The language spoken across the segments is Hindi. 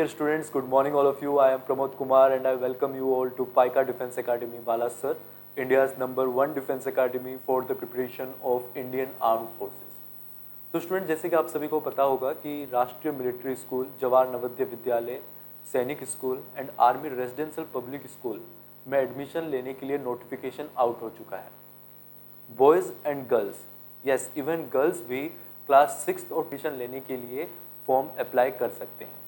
dear students, good morning all of you. I am Pramod Kumar and I welcome you all to Paika Defence Academy, Balasar, India's #1 defense academy for the preparation of Indian Armed Forces. तो स्टूडेंट, जैसे कि आप सभी को पता होगा कि राष्ट्रीय मिलिट्री स्कूल, जवाहर नवोदय विद्यालय, सैनिक school and army residential public school में एडमिशन लेने के लिए नोटिफिकेशन आउट हो चुका है. Boys and girls, yes even girls भी क्लास 6 और एडमिशन लेने के लिए फॉर्म अप्लाई कर सकते हैं.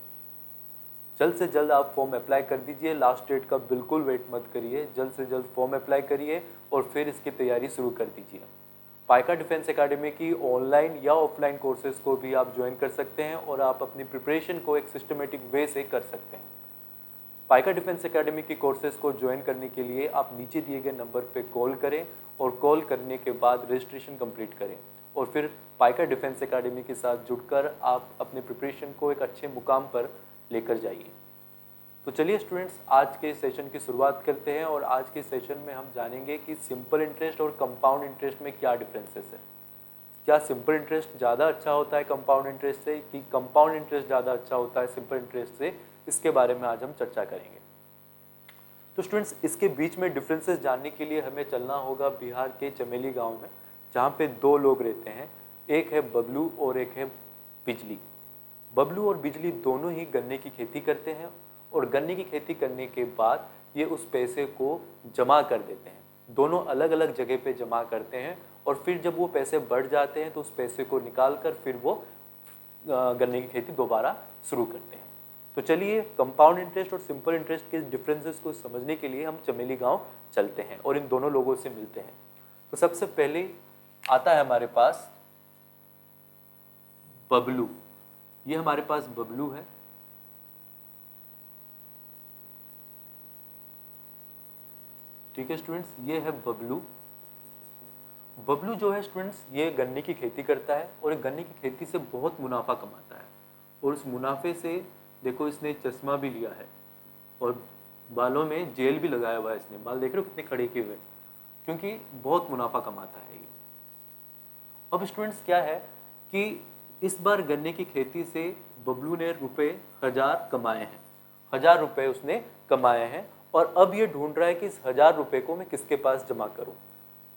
जल्द से जल्द आप फॉर्म अप्लाई कर दीजिए. लास्ट डेट का बिल्कुल वेट मत करिए. जल्द से जल्द फॉर्म अप्लाई करिए और फिर इसकी तैयारी शुरू कर दीजिए. पाइका डिफेंस एकेडमी की ऑनलाइन या ऑफलाइन कोर्सेज को भी आप ज्वाइन कर सकते हैं और आप अपनी प्रिपरेशन को एक सिस्टमेटिक वे से कर सकते हैं. पाइका डिफेंस एकेडमी की कोर्सेज को ज्वाइन करने के लिए आप नीचे दिए गए नंबर पर कॉल करें और कॉल करने के बाद रजिस्ट्रेशन कंप्लीट करें और फिर पाइका डिफेंस एकेडमी के साथ जुड़कर आप अपने प्रिपरेशन को एक अच्छे मुकाम पर लेकर जाइए. तो चलिए स्टूडेंट्स, आज के सेशन की शुरुआत करते हैं और आज के सेशन में हम जानेंगे कि सिंपल इंटरेस्ट और कंपाउंड इंटरेस्ट में क्या डिफरेंसेस है. क्या सिंपल इंटरेस्ट ज़्यादा अच्छा होता है कंपाउंड इंटरेस्ट से, कि कंपाउंड इंटरेस्ट ज़्यादा अच्छा होता है सिंपल इंटरेस्ट से, इसके बारे में आज हम चर्चा करेंगे. तो स्टूडेंट्स, इसके बीच में डिफरेंसेस जानने के लिए हमें चलना होगा बिहार के चमेली गाँव में, जहाँ पे दो लोग रहते हैं. एक है बबलू और एक है बिजली. बबलू और बिजली दोनों ही गन्ने की खेती करते हैं और गन्ने की खेती करने के बाद ये उस पैसे को जमा कर देते हैं. दोनों अलग अलग जगह पे जमा करते हैं और फिर जब वो पैसे बढ़ जाते हैं तो उस पैसे को निकाल कर फिर वो गन्ने की खेती दोबारा शुरू करते हैं. तो चलिए, कंपाउंड इंटरेस्ट और सिंपल इंटरेस्ट के डिफरेंसेस को समझने के लिए हम चमेली गाँव चलते हैं और इन दोनों लोगों से मिलते हैं. तो सबसे पहले आता है हमारे पास बबलू. ये हमारे पास बबलू है. ठीक है स्टूडेंट्स, ये है बबलू. बबलू जो है स्टूडेंट्स, ये गन्ने की खेती करता है और गन्ने की खेती से बहुत मुनाफा कमाता है. और उस मुनाफे से देखो, इसने चश्मा भी लिया है और बालों में जेल भी लगाया हुआ है. इसने बाल देख रहे हो कितने खड़े किए हुए, क्योंकि बहुत मुनाफा कमाता है ये. अब स्टूडेंट्स क्या है कि इस बार गन्ने की खेती से बबलू ने रुपए 1000 कमाए हैं. 1000 रुपए उसने कमाए हैं और अब ये ढूंढ रहा है कि इस 1000 रुपए को मैं किसके पास जमा करूं.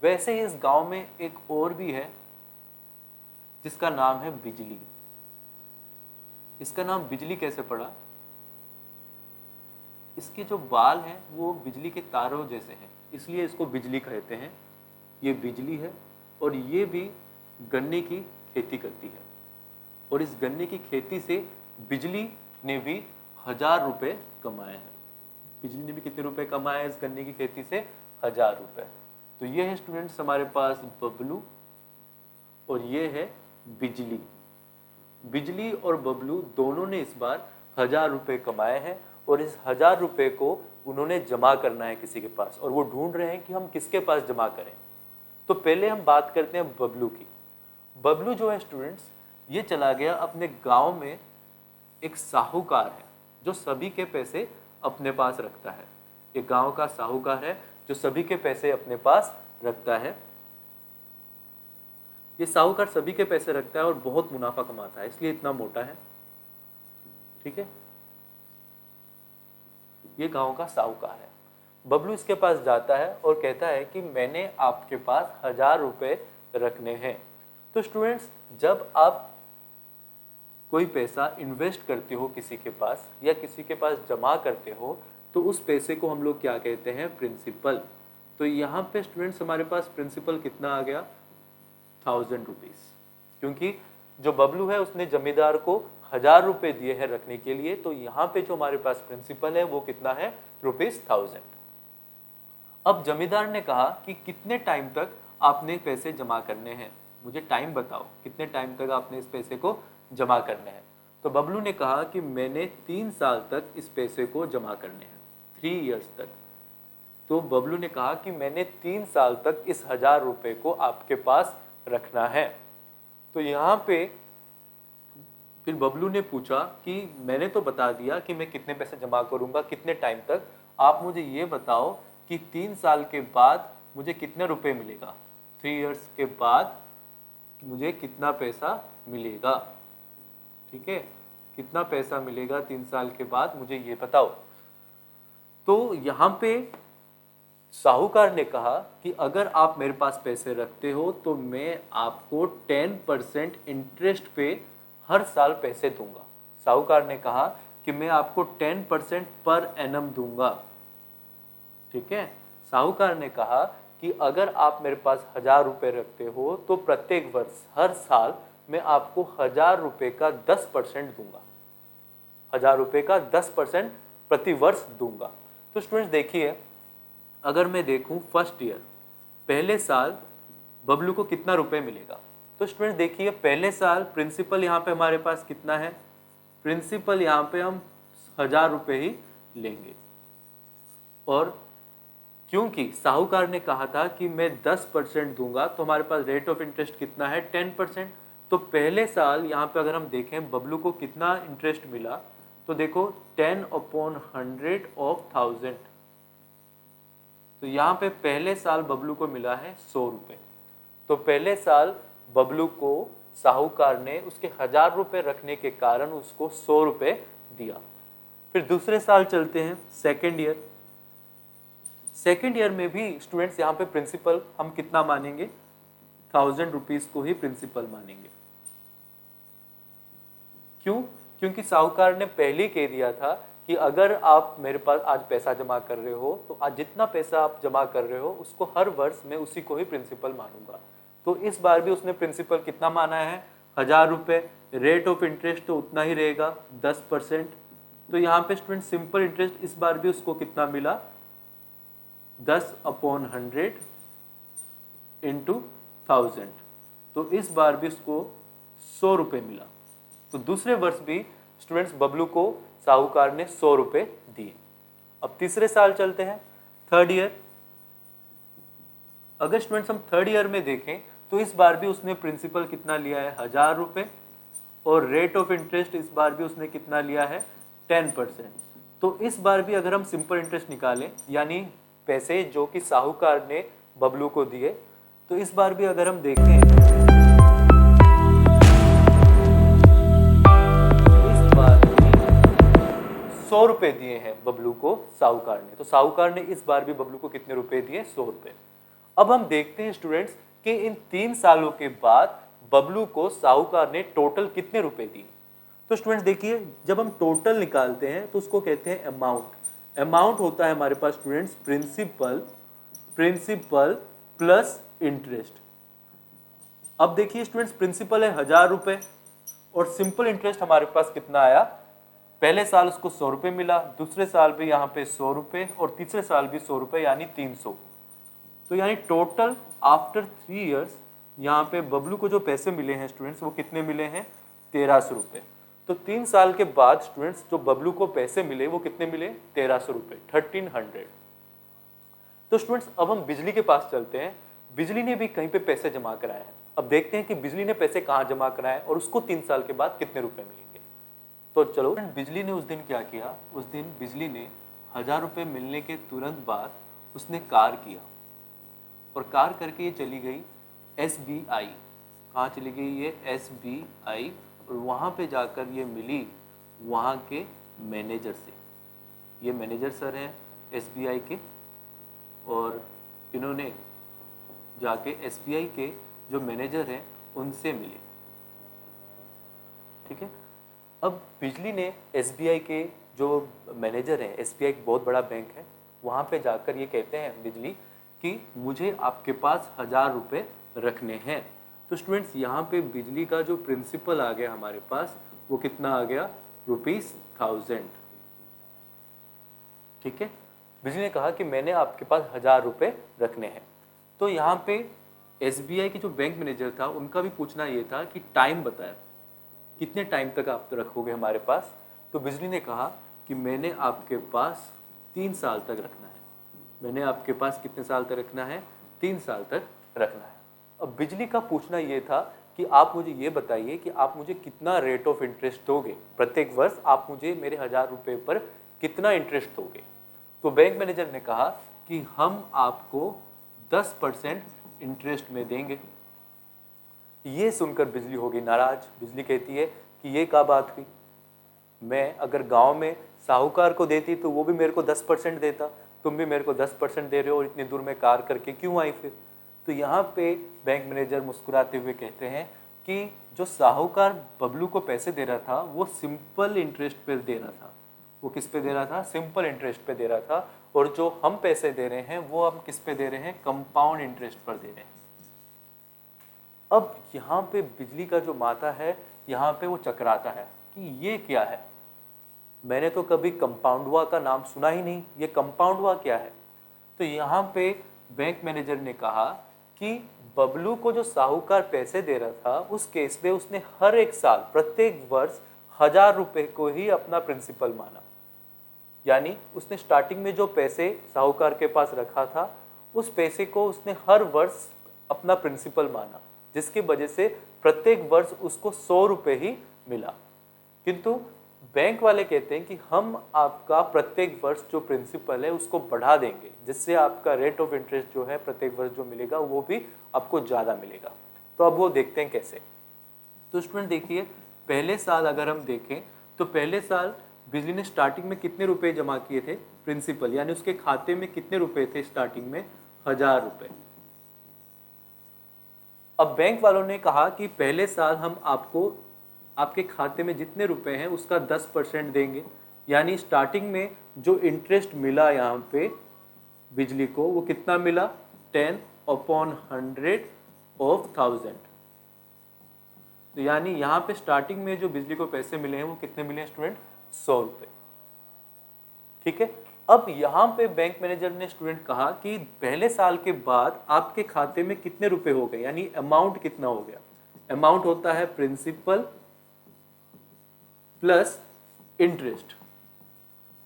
वैसे ही इस गांव में एक और भी है जिसका नाम है बिजली. इसका नाम बिजली कैसे पड़ा? इसके जो बाल हैं वो बिजली के तारों जैसे हैं, इसलिए इसको बिजली कहते हैं. ये बिजली है और ये भी गन्ने की खेती करती है और इस गन्ने की खेती से बिजली ने भी 1000 रुपये कमाए हैं. बिजली ने भी कितने रुपए कमाए हैं इस गन्ने की खेती से? 1000 रुपये. तो ये है स्टूडेंट्स हमारे पास बबलू और ये है बिजली. बिजली और बबलू दोनों ने इस बार 1000 रुपये कमाए हैं और इस 1000 रुपये को उन्होंने जमा करना है किसी के पास और वो ढूंढ रहे हैं कि हम किसके पास जमा करें. तो पहले हम बात करते हैं बबलू की. बबलू जो है स्टूडेंट्स, ये चला गया अपने गांव में. एक साहूकार है जो सभी के पैसे अपने पास रखता है. एक गांव का साहूकार है जो सभी के पैसे अपने पास रखता है. ये साहूकार सभी के पैसे रखता है और बहुत मुनाफा कमाता है, इसलिए इतना मोटा है. ठीक है, ये गांव का साहूकार है. बबलू इसके पास जाता है और कहता है कि मैंने आपके पास 1000 रुपये रखने हैं. तो स्टूडेंट्स, जब आप कोई पैसा इन्वेस्ट करते हो किसी के पास या किसी के पास जमा करते हो तो उस पैसे को हम लोग क्या कहते हैं? प्रिंसिपल. तो यहाँ पे स्टूडेंट्स हमारे पास प्रिंसिपल कितना आ गया? 1000 रुपीज़. क्योंकि जो बबलू है उसने जमींदार को 1000 रुपये दिए हैं रखने के लिए, तो यहाँ पे जो हमारे पास प्रिंसिपल है वो कितना है? ₹1000. अब जमींदार ने कहा कि कितने टाइम तक आपने पैसे जमा करने हैं, मुझे टाइम बताओ, कितने टाइम तक आपने इस पैसे को जमा करने हैं. तो बबलू ने कहा कि मैंने 3 साल तक इस पैसे को जमा करने हैं, 3 इयर्स तक. तो बबलू ने कहा कि मैंने 3 साल तक इस 1000 रुपये को आपके पास रखना है. तो यहाँ पे फिर बबलू ने पूछा कि मैंने तो बता दिया कि मैं कितने पैसे जमा करूँगा, कितने टाइम तक, आप मुझे ये बताओ कि 3 साल के बाद मुझे कितने रुपए मिलेगा, 3 इयर्स के बाद मुझे कितना पैसा मिलेगा. ठीक है, कितना पैसा मिलेगा 3 साल के बाद, मुझे ये बताओ। तो यहाँ पे साहूकार ने कहा कि अगर आप मेरे पास पैसे रखते हो तो मैं आपको 10% इंटरेस्ट पे हर साल पैसे दूंगा। साहूकार ने कहा कि मैं आपको 10% पर एनम दूंगा। ठीक है, साहूकार ने कहा कि अगर आप मेरे पास 1000 रुपये रखते हो तो प्रत्येक वर्ष हर साल मैं आपको 1000 रुपये का 10% दूंगा, 1000 रुपये का 10% प्रति वर्ष दूंगा। तो स्टूडेंट्स देखिए, अगर मैं देखूं फर्स्ट ईयर, पहले साल बबलू को कितना रुपए मिलेगा। तो स्टूडेंट्स देखिए, पहले साल प्रिंसिपल यहाँ पे हमारे पास कितना है, प्रिंसिपल यहाँ पे हम 1000 रुपये ही लेंगे। और क्योंकि साहूकार ने कहा था कि मैं 10% दूंगा तो हमारे पास रेट ऑफ इंटरेस्ट कितना है, 10%। तो पहले साल यहाँ पे अगर हम देखें बबलू को कितना इंटरेस्ट मिला, तो देखो 10/100 ऑफ 1000। तो यहाँ पे पहले साल बबलू को मिला है 100 रुपये। तो पहले साल बबलू को साहूकार ने उसके 1000 रुपये रखने के कारण उसको 100 रुपये दिया। फिर दूसरे साल चलते हैं, सेकेंड ईयर। सेकेंड ईयर में भी स्टूडेंट्स यहाँ पे प्रिंसिपल हम कितना मानेंगे, 1000 रुपीज को ही प्रिंसिपल मानेंगे। क्यों? क्योंकि साहूकार ने पहले कह दिया था कि अगर आप मेरे पास आज पैसा जमा कर रहे हो तो आज जितना पैसा आप जमा कर रहे हो उसको हर वर्ष मैं उसी को ही प्रिंसिपल मानूंगा। तो इस बार भी उसने प्रिंसिपल कितना माना है, 1000 रुपये। रेट ऑफ इंटरेस्ट तो उतना ही रहेगा, 10%। तो यहाँ पे स्टूडेंट सिंपल इंटरेस्ट इस बार भी उसको कितना मिला, 10/100 इंटू 1000। तो इस बार भी उसको 100 रुपये मिला। तो दूसरे वर्ष भी स्टूडेंट्स बबलू को साहूकार ने 100 रुपये दिए। अब तीसरे साल चलते हैं, थर्ड ईयर। अगर स्टूडेंट्स हम थर्ड ईयर में देखें तो इस बार भी उसने प्रिंसिपल कितना लिया है, 1000 रुपये। और रेट ऑफ इंटरेस्ट इस बार भी उसने कितना लिया है, 10%। तो इस बार भी अगर हम सिंपल इंटरेस्ट निकालें, यानी पैसे जो कि साहूकार ने बबलू को दिए, तो इस बार भी अगर हम देखें इस बार भी 100 रुपये दिए हैं बबलू को साहूकार ने। तो साहूकार ने इस बार भी बबलू को कितने रुपए दिए, 100 रुपये। अब हम देखते हैं स्टूडेंट्स कि इन 3 सालों के बाद बबलू को साहूकार ने टोटल कितने रुपए दिए। तो स्टूडेंट्स देखिए, जब हम टोटल निकालते हैं तो उसको कहते हैं अमाउंट। अमाउंट होता है हमारे पास स्टूडेंट्स प्रिंसिपल प्लस इंटरेस्ट। अब देखिए स्टूडेंट्स, प्रिंसिपल है 1000 रुपये और सिंपल इंटरेस्ट हमारे पास कितना आया, पहले साल उसको 100 रुपये मिला, दूसरे साल भी यहाँ पे 100 रुपये और तीसरे साल भी 100 रुपये, यानी 300। तो यानी टोटल आफ्टर 3 इयर्स यहाँ पे बबलू को जो पैसे मिले हैं स्टूडेंट्स, वो कितने मिले हैं, 1300 रुपये। तो 3 साल के बाद स्टूडेंट्स जो बबलू को पैसे मिले वो कितने मिले, 1300 रुपये, 1300। तो स्टूडेंट्स अब हम बिजली के पास चलते हैं। बिजली ने भी कहीं पे पैसे जमा कराए हैं। अब देखते हैं कि बिजली ने पैसे कहाँ जमा कराए और उसको 3 साल के बाद कितने रुपए मिलेंगे। तो चलो, बिजली ने उस दिन क्या किया, उस दिन बिजली ने 1000 रुपये मिलने के तुरंत बाद उसने कार किया और कार करके ये चली गई SBI। कहाँ चली गई ये, SBI। और वहाँ पे जाकर ये मिली वहाँ के मैनेजर से। ये मैनेजर सर हैं SBI के, और इन्होंने जाके SBI के जो मैनेजर हैं उनसे मिले। ठीक है, अब बिजली ने SBI के जो मैनेजर हैं, SBI एक बहुत बड़ा बैंक है, वहाँ पे जाकर ये कहते हैं बिजली कि मुझे आपके पास 1000 रुपये रखने हैं। तो स्टूडेंट्स यहाँ पे बिजली का जो प्रिंसिपल आ गया हमारे पास, वो कितना आ गया, ₹1000। ठीक है, बिजली ने कहा कि मैंने आपके पास 1000 रुपये रखने हैं। तो यहाँ पे SBI के जो बैंक मैनेजर था उनका भी पूछना ये था कि टाइम बताया, कितने टाइम तक आप रखोगे हमारे पास। तो बिजली ने कहा कि मैंने आपके पास 3 साल तक रखना है। मैंने आपके पास कितने साल तक रखना है, 3 साल तक रखना है। अब बिजली का पूछना ये था कि आप मुझे ये बताइए कि आप मुझे कितना रेट ऑफ इंटरेस्ट दोगे, प्रत्येक वर्ष आप मुझे मेरे 1000 रुपये पर कितना इंटरेस्ट दोगे। तो बैंक मैनेजर ने कहा कि हम आपको 10% इंटरेस्ट में देंगे। ये सुनकर बिजली हो गई नाराज। बिजली कहती है कि ये क्या बात हुई, मैं अगर गांव में साहूकार को देती तो वो भी मेरे को 10% देता, तुम भी मेरे को 10% दे रहे हो और इतनी दूर में कार करके क्यों आई फिर। तो यहाँ पे बैंक मैनेजर मुस्कुराते हुए कहते हैं कि जो साहूकार बबलू को पैसे दे रहा था वो सिंपल इंटरेस्ट पे दे रहा था। वो किस पे दे रहा था? सिंपल इंटरेस्ट पे दे रहा था। और जो हम पैसे दे रहे हैं वो हम किस पे दे रहे हैं? कंपाउंड इंटरेस्ट पर दे रहे हैं। अब यहाँ पे बिजली का जो माता है यहाँ पे वो चकराता है कि ये क्या है, मैंने तो कभी कंपाउंडवा का नाम सुना ही नहीं, ये कंपाउंडवा क्या है। तो यहाँ पे बैंक मैनेजर ने कहा कि बबलू को जो साहूकार पैसे दे रहा था उस केस में उसने हर एक साल प्रत्येक वर्ष 1000 रुपए को ही अपना प्रिंसिपल माना। यानी उसने स्टार्टिंग में जो पैसे साहूकार के पास रखा था उस पैसे को उसने हर वर्ष अपना प्रिंसिपल माना, जिसकी वजह से प्रत्येक वर्ष उसको 100 रुपए ही मिला। किंतु बैंक वाले कहते हैं कि हम आपका प्रत्येक वर्ष जो प्रिंसिपल है उसको बढ़ा देंगे, जिससे आपका रेट ऑफ इंटरेस्ट जो है प्रत्येक वर्ष जो मिलेगा वो भी आपको ज़्यादा मिलेगा। तो अब वो देखते हैं कैसे। तो स्टूडेंट देखिए, पहले साल अगर हम देखें तो पहले साल बिजली ने स्टार्टिंग में कितने रुपए जमा किए थे? प्रिंसिपल, यानी उसके खाते में कितने रुपए थे स्टार्टिंग में? 1000 रुपए। अब बैंक वालों ने कहा कि पहले साल हम आपको आपके खाते में जितने रुपए हैं उसका 10% देंगे। यानी स्टार्टिंग में जो इंटरेस्ट मिला यहाँ पे बिजली को वो कितना मिला? 10/100 ऑफ 1000। तो यानी यहाँ पे स्टार्टिंग में जो बिजली को पैसे मिले हैं वो कितने मिले हैं स्टूडेंट? 100 रुपए। ठीक है। अब यहाँ पे बैंक मैनेजर ने स्टूडेंट कहा कि पहले साल के बाद आपके खाते में कितने रुपए हो गए, यानी अमाउंट कितना हो गया। अमाउंट होता है प्रिंसिपल प्लस इंटरेस्ट।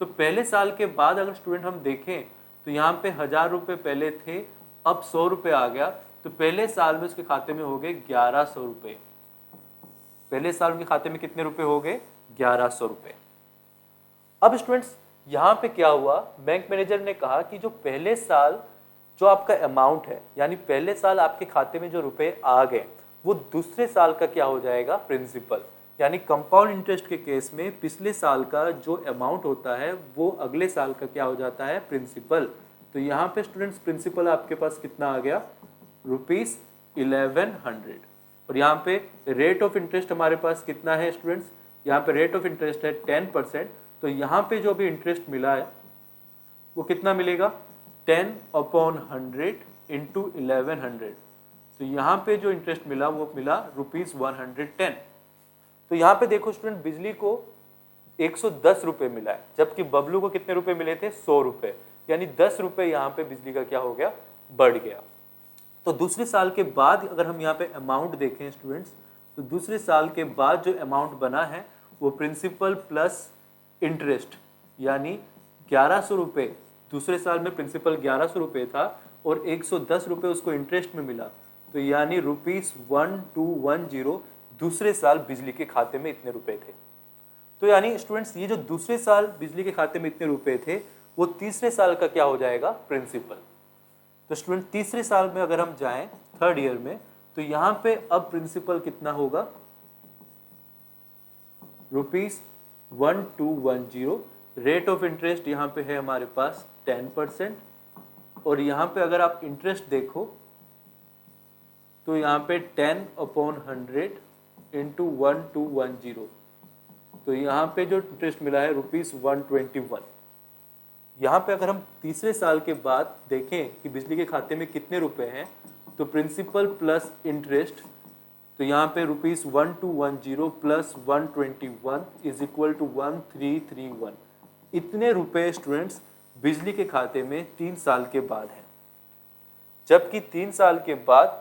तो पहले साल के बाद अगर स्टूडेंट हम देखें तो यहाँ पे 1000 रुपए पहले थे, अब 100 रुपए आ गया, तो पहले साल में उसके खाते में हो गए 1100 रुपए। पहले साल उनके खाते में कितने रुपए हो गए? 1100 रुपए। अब स्टूडेंट्स यहाँ पे क्या हुआ, बैंक मैनेजर ने कहा कि जो पहले साल जो आपका अमाउंट है, यानी पहले साल आपके खाते में जो रुपए आ गए वो दूसरे साल का क्या हो जाएगा? प्रिंसिपल। यानी कंपाउंड इंटरेस्ट के केस में पिछले साल का जो अमाउंट होता है वो अगले साल का क्या हो जाता है? प्रिंसिपल। तो यहाँ पे स्टूडेंट्स प्रिंसिपल आपके पास कितना आ गया? ₹1100। और यहाँ पे रेट ऑफ इंटरेस्ट हमारे पास कितना है स्टूडेंट्स? यहाँ पे रेट ऑफ इंटरेस्ट है 10%। तो यहाँ पे जो भी इंटरेस्ट मिला है वो कितना मिलेगा? 10/100 इंटू 1100। तो यहाँ पे जो इंटरेस्ट मिला वो मिला ₹110। तो यहाँ पे देखो स्टूडेंट, बिजली को 110 रुपए मिला है, जबकि बबलू को कितने रुपए मिले थे? 100 रुपए। यानी 10 रुपए यहाँ पे बिजली का क्या हो गया? बढ़ गया। तो दूसरे साल के बाद अगर हम यहाँ पे अमाउंट देखें स्टूडेंट्स, तो दूसरे साल के बाद जो अमाउंट बना है वो प्रिंसिपल प्लस इंटरेस्ट, यानी 1100 रुपए। दूसरे साल में प्रिंसिपल 1100 रुपए था और 110 रुपए उसको इंटरेस्ट में मिला, तो यानी ₹1210 दूसरे साल बिजली के खाते में इतने रुपए थे। तो यानी स्टूडेंट्स ये जो दूसरे साल बिजली के खाते में इतने रुपए थे वो तीसरे साल का क्या हो जाएगा? प्रिंसिपल। तो स्टूडेंट तीसरे साल में अगर हम जाएं थर्ड ईयर में, तो यहाँ पे अब प्रिंसिपल कितना होगा? ₹1210। रेट ऑफ इंटरेस्ट यहाँ पे है हमारे पास 10%। और यहाँ पे अगर आप इंटरेस्ट देखो तो यहाँ पे 10/100 इंटू 1210। तो यहाँ पे जो इंटरेस्ट मिला है ₹121। यहाँ पे अगर हम तीसरे साल के बाद देखें कि बिजली के खाते में कितने रुपए हैं, तो प्रिंसिपल प्लस इंटरेस्ट, तो यहाँ पे ₹1210 प्लस 121 इज इक्वल टू 1331। इतने रुपए स्टूडेंट्स बिजली के खाते में 3 साल के बाद हैं। जबकि 3 साल के बाद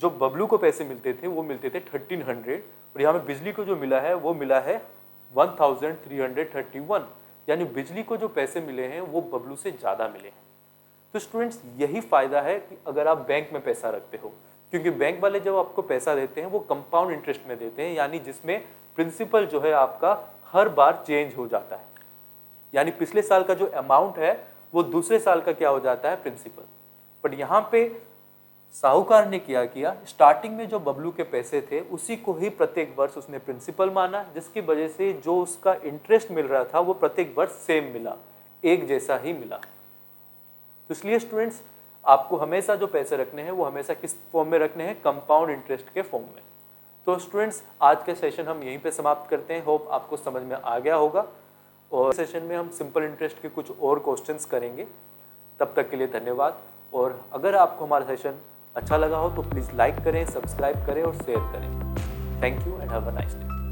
जो बबलू को पैसे मिलते थे वो मिलते थे 1300, और यहाँ पे बिजली को जो मिला है वो मिला है 1331। यानी बिजली को जो पैसे मिले हैं वो बबलू से ज़्यादा मिले हैं। तो स्टूडेंट्स यही फ़ायदा है कि अगर आप बैंक में पैसा रखते हो, क्योंकि बैंक वाले जब आपको पैसा देते हैं वो कंपाउंड इंटरेस्ट में देते हैं, यानी जिसमें प्रिंसिपल जो है आपका हर बार चेंज हो जाता है। यानी पिछले साल का जो अमाउंट है वो दूसरे साल का क्या हो जाता है? प्रिंसिपल। बट यहाँ पे साहूकार ने क्या किया, स्टार्टिंग में जो बबलू के पैसे थे उसी को ही प्रत्येक वर्ष उसने प्रिंसिपल माना, जिसकी वजह से जो उसका इंटरेस्ट मिल रहा था वो प्रत्येक वर्ष सेम मिला, एक जैसा ही मिला। तो इसलिए स्टूडेंट्स आपको हमेशा जो पैसे रखने हैं वो हमेशा किस फॉर्म में रखने हैं, कंपाउंड इंटरेस्ट के फॉर्म में। तो स्टूडेंट्स आज के सेशन हम यहीं पे समाप्त करते हैं। होप आपको समझ में आ गया होगा, और सेशन में हम सिंपल इंटरेस्ट के कुछ और क्वेश्चंस करेंगे। तब तक के लिए धन्यवाद। और अगर आपको हमारा सेशन अच्छा लगा हो तो प्लीज़ लाइक करें, सब्सक्राइब करें और शेयर करें। Thank you and have a nice day.